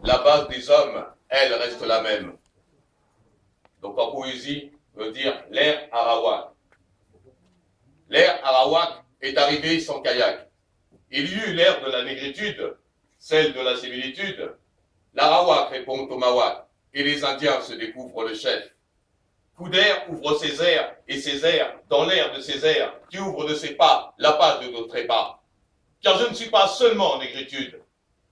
la base des hommes, elle reste la même. Donc en poésie, on veut dire l'ère Arawak. L'ère Arawak est arrivée sans kayak. Il y eut l'ère de la négritude, celle de la similitude. L'Arawak répond au Mawak, et les Indiens se découvrent le chef. Couder ouvre ses airs et ses airs dans l'air de ses airs, qui ouvre de ses pas la page de nos trépas. Car je ne suis pas seulement en négritude.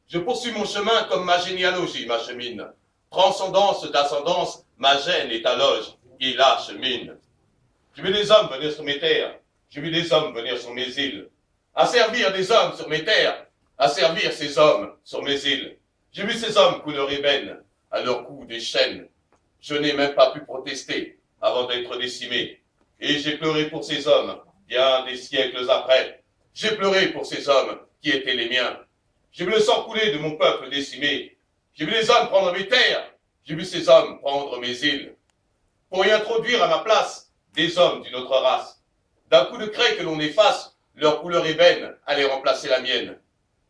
Je poursuis mon chemin comme ma généalogie m'achemine. Transcendance d'ascendance, ma gêne est à loge, et là chemine. J'ai vu des hommes venir sur mes terres, j'ai vu des hommes venir sur mes îles, à servir des hommes sur mes terres, à servir ces hommes sur mes îles. J'ai vu ces hommes couleur ébène, à leur cou des chaînes. Je n'ai même pas pu protester avant d'être décimé. Et j'ai pleuré pour ces hommes, bien des siècles après. J'ai pleuré pour ces hommes qui étaient les miens. J'ai vu le sang couler de mon peuple décimé. J'ai vu les hommes prendre mes terres. J'ai vu ces hommes prendre mes îles. Pour y introduire à ma place des hommes d'une autre race. D'un coup de craie que l'on efface, leur couleur ébène allait remplacer la mienne.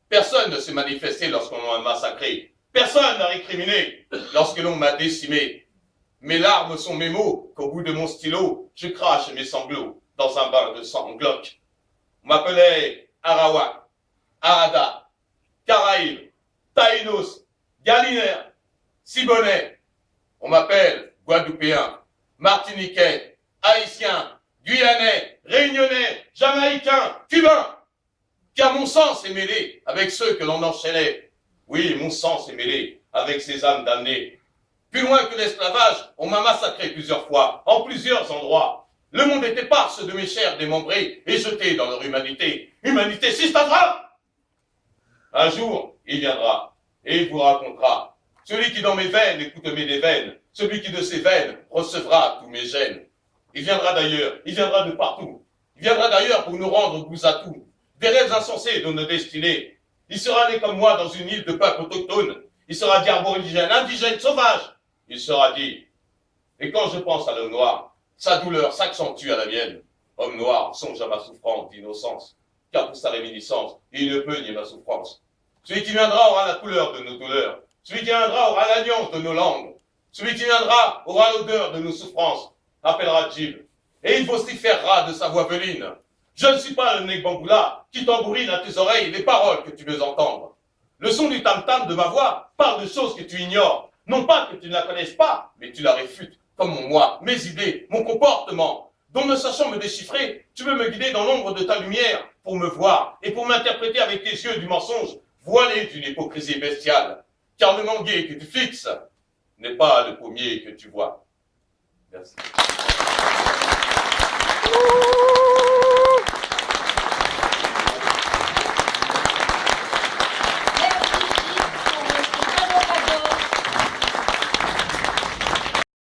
Personne ne s'est manifesté lorsqu'on m'a massacré. Personne n'a récriminé lorsque l'on m'a décimé. Mes larmes sont mes mots qu'au bout de mon stylo, je crache mes sanglots dans un bain de sang glauque. On m'appelait Arawak, Arada, Caraïbes, Taïnos, Galinaire, Sibonais. On m'appelle Guadeloupéen, Martiniquais, Haïtien, Guyanais, Réunionnais, Jamaïcain, Cubain. Car mon sang s'est mêlé avec ceux que l'on enchaînait. Oui, mon sang s'est mêlé avec ces âmes damnées. Plus loin que l'esclavage, on m'a massacré plusieurs fois, en plusieurs endroits. Le monde est éparse de mes chairs démembrées et jeté dans leur humanité. Humanité systadra. Un jour, il viendra et il vous racontera. Celui qui dans mes veines écoute mes déveines, celui qui de ses veines recevra tous mes gènes. Il viendra d'ailleurs, il viendra de partout. Il viendra d'ailleurs pour nous rendre goût à tout. Des rêves insensés de nos destinées. Il sera né comme moi dans une île de peuple autochtone. Il sera dit aborigène, indigène, sauvage. Il sera dit. Et quand je pense à l'homme noir, sa douleur s'accentue à la mienne. Homme noir, songe à ma souffrance d'innocence. Car pour sa réminiscence, il ne peut nier ma souffrance. Celui qui viendra aura la couleur de nos douleurs. Celui qui viendra aura l'alliance de nos langues. Celui qui viendra aura l'odeur de nos souffrances. Appellera Jib. Et il vociférera de sa voix veline. Je ne suis pas le nez bamboula qui tambourine à tes oreilles les paroles que tu veux entendre. Le son du tam-tam de ma voix parle de choses que tu ignores. Non pas que tu ne la connaisses pas, mais tu la réfutes, comme mon moi, mes idées, mon comportement, dont ne sachant me déchiffrer, tu veux me guider dans l'ombre de ta lumière pour me voir et pour m'interpréter avec tes yeux du mensonge, voilé d'une hypocrisie bestiale. Car le manguier que tu fixes n'est pas le pommier que tu vois. Merci.